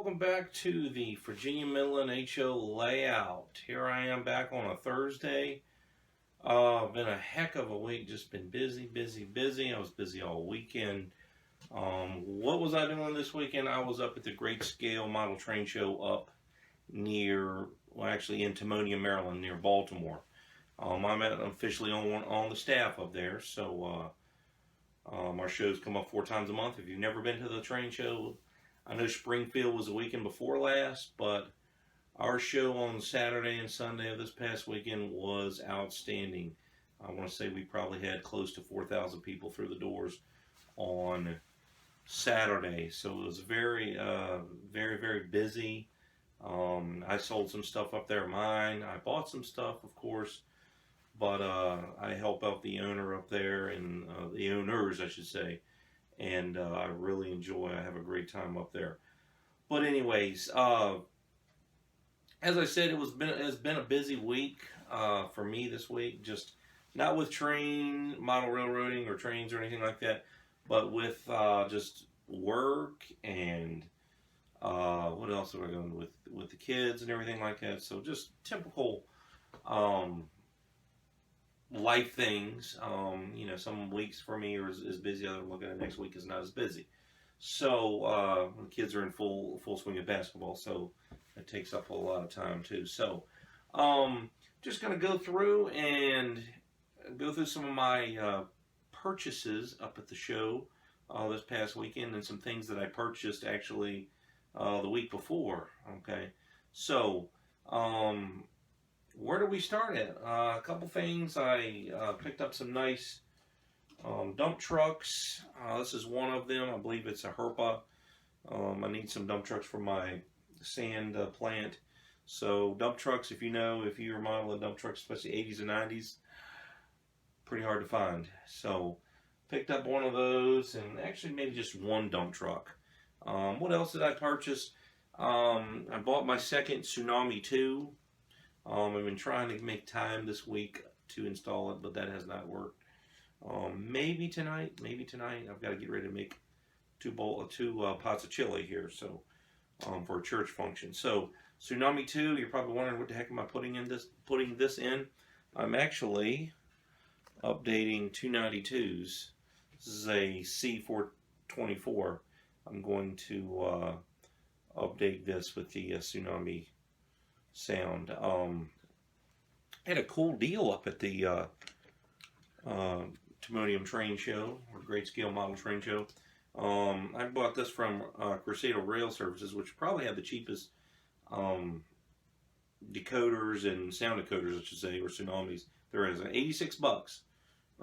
welcome back to the Virginia Midland HO layout. Here I am back on a Thursday. Been a heck of a week, just been busy. I was busy all weekend. What was I doing this weekend? I was up at the Great Scale Model Train Show up actually in Timonium, Maryland, near Baltimore. I'm officially on the staff up there, so our shows come up 4 times a month. If you've never been to the train show, I know Springfield was the weekend before last, but our show on Saturday and Sunday of this past weekend was outstanding. I want to say we probably had close to 4,000 people through the doors on Saturday, so it was very busy. I sold some stuff up there of mine. I bought some stuff, of course, but I help out the owner up there, and the owners, I should say, and I really enjoy. I have a great time up there. But anyways, as I said, it's been a busy week for me this week. Just not with train model railroading or trains or anything like that, but with just work and what else are we going with the kids and everything like that. So just typical life things. Some weeks for me are as busy. I'm looking at next week is not as busy. So the kids are in full swing of basketball, so it takes up a lot of time too. So just gonna go through some of my purchases up at the show this past weekend, and some things that I purchased actually the week before. Okay, so where do we start at? A couple things. I picked up some nice dump trucks. This is one of them. I believe it's a Herpa. I need some dump trucks for my sand plant. So dump trucks, if you're modeling dump trucks, especially 80s and 90s, pretty hard to find. So picked up one of those, and actually maybe just one dump truck. What else did I purchase? I bought my second Tsunami 2. I've been trying to make time this week to install it, but that has not worked. Maybe tonight. I've got to get ready to make two pots of chili here, so for a church function. So Tsunami 2, you're probably wondering what the heck am I putting this in. I'm actually updating 292s. This is a C424. I'm going to update this with the Tsunami sound. Had a cool deal up at the Timonium Train Show, or Great Scale Model Train Show. I bought this from Crusader Rail Services, which probably have the cheapest decoders and sound decoders, I should say, or Tsunamis. There is 86 bucks.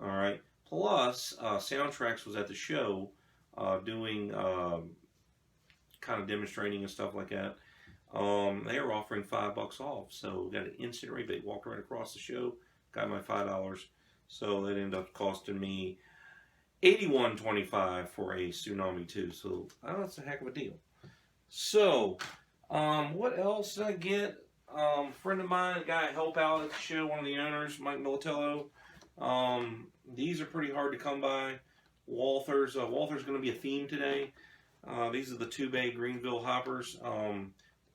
All right. Plus, Soundtracks was at the show doing kind of demonstrating and stuff like that. They were offering $5 off, so got an instant rebate. Walked right across the show, got my $5. So that ended up costing me $81.25 for a Tsunami 2. So that's a heck of a deal. So what else did I get? A friend of mine, a guy I help out at the show, one of the owners, Mike Militello. These are pretty hard to come by. Walther's going to be a theme today. These are the 2-bay Greenville hoppers.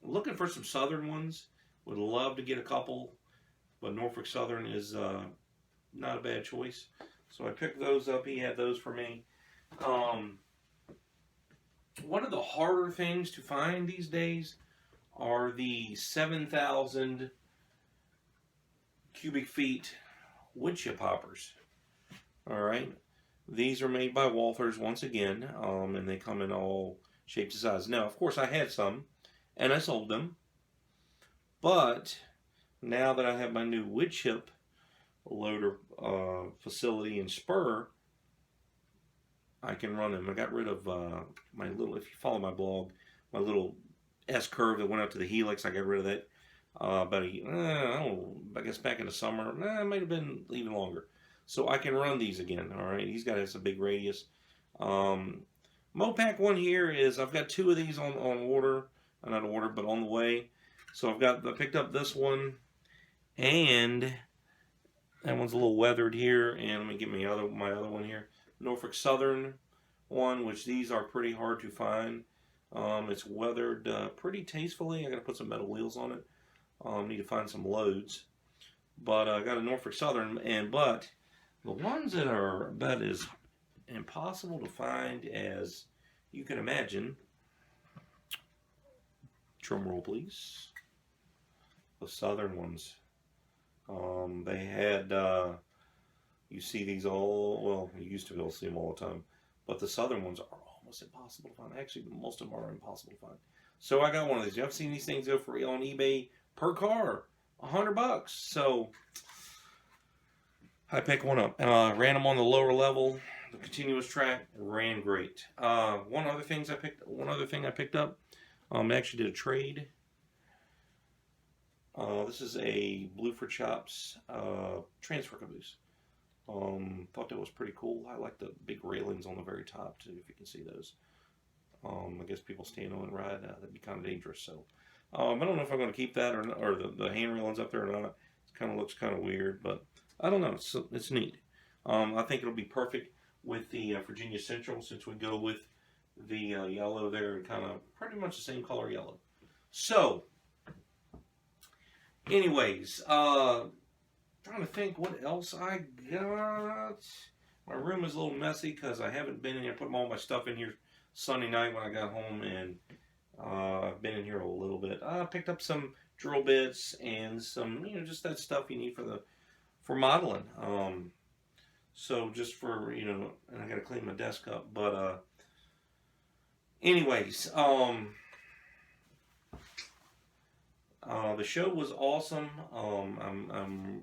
Looking for some Southern ones. Would love to get a couple, but Norfolk Southern is not a bad choice. So I picked those up. He had those for me. One of the harder things to find these days are the 7,000 cubic feet wood chip hoppers. All right. These are made by Walther's once again, and they come in all shapes and sizes. Now, of course, I had some, and I sold them. But now that I have my new wood chip loader facility in Spur, I can run them. I got rid of my little, if you follow my blog, my little S-curve that went out to the helix. I got rid of that I guess back in the summer. It might have been even longer. So I can run these again. All right, he's got a big radius. Mopac one here is, I've got 2 of these on order. Not order, but on the way. So I picked up this one, and that one's a little weathered here. And let me get my other one here. Norfolk Southern one, which these are pretty hard to find. It's weathered pretty tastefully. I got to put some metal wheels on it. Need to find some loads. But I got a Norfolk Southern, but the ones that are about as impossible to find as you can imagine. Drum roll, please. The Southern ones. They had, you see these all, well, you used to be able to see them all the time, but the Southern ones are almost impossible to find. Actually, most of them are impossible to find. So I got one of these. I've seen these things go for on eBay per car, $100. So I picked one up. Ran them on the lower level, the continuous track. Ran great. One other thing I picked up. I actually did a trade. This is a Blueford Chops transfer caboose. Thought that was pretty cool. I like the big railings on the very top too, if you can see those. I guess people stand on and ride. That'd be kind of dangerous. So I don't know if I'm going to keep that or the hand railings up there or not. It kind of looks kind of weird, but I don't know. It's neat. I think it'll be perfect with the Virginia Central, since we go with the yellow there, and kind of pretty much the same color yellow. So anyways, trying to think what else I got. My room is a little messy because I haven't been in here, putting all my stuff in here Sunday night when I got home, and I've been in here a little bit. I picked up some drill bits and some, just that stuff you need for modeling. So just for, and I got to clean my desk up. But anyways, the show was awesome. I'm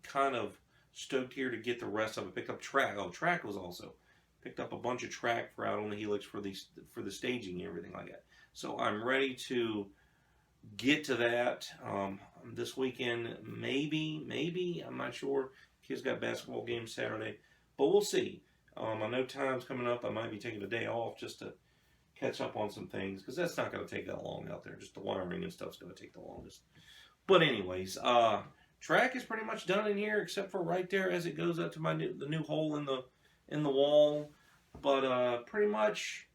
kind of stoked here to get the rest of it. Picked up track. Oh, track was also picked up a bunch of track for out on the helix for the staging and everything like that. So I'm ready to get to that this weekend. Maybe I'm not sure. Kids got basketball games Saturday, but we'll see. I know time's coming up. I might be taking a day off just to catch up on some things, because that's not going to take that long out there. Just the wiring and stuff's going to take the longest. But anyways, track is pretty much done in here, except for right there as it goes up to the new hole in the wall. But pretty much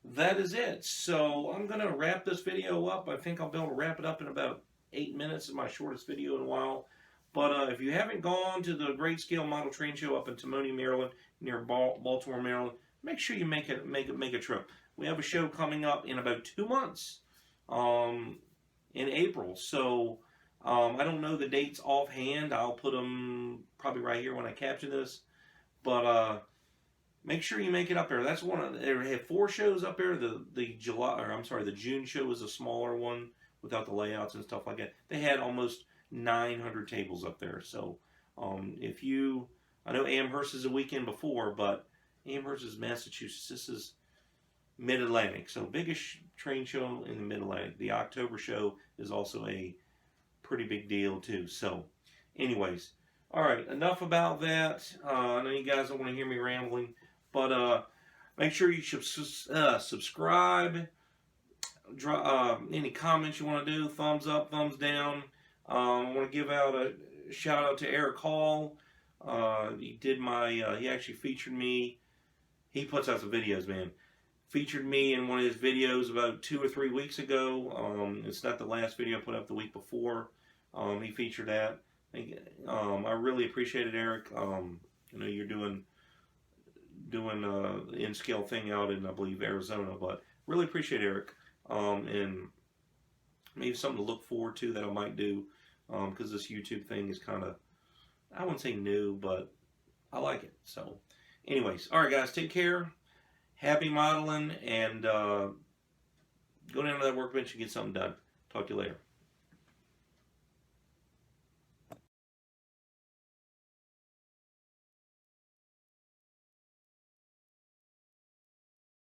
that is it. So I'm going to wrap this video up. I think I'll be able to wrap it up in about 8 minutes. It's my shortest video in a while. But if you haven't gone to the Great Scale Model Train Show up in Timonium, Maryland, near Baltimore, Maryland, make sure you make a trip. We have a show coming up in about 2 months, in April. So I don't know the dates offhand. I'll put them probably right here when I caption this. But make sure you make it up there. That's one. They have 4 shows up there. The June show is a smaller one without the layouts and stuff like that. They had almost 900 tables up there. So I know Amherst is a weekend before, but Amherst is Massachusetts. This is Mid-Atlantic. So biggest train show in the Mid-Atlantic. The October show is also a pretty big deal too. So anyways, all right, enough about that. I know you guys don't want to hear me rambling, but make sure you should subscribe. Any comments you want to do, thumbs up, thumbs down. I want to give out a shout out to Eric Hall. He actually featured me. He puts out some videos, man. Featured me in one of his videos about 2 or 3 weeks ago. It's not the last video I put up the week before. He featured that. I really appreciate it, Eric. I know you're doing the in-scale thing out in, I believe, Arizona, but really appreciate Eric. And maybe something to look forward to that I might do, because this YouTube thing is kind of, I wouldn't say new, but I like it. So anyways, all right, guys, take care. Happy modeling, and go down to that workbench and get something done. Talk to you later.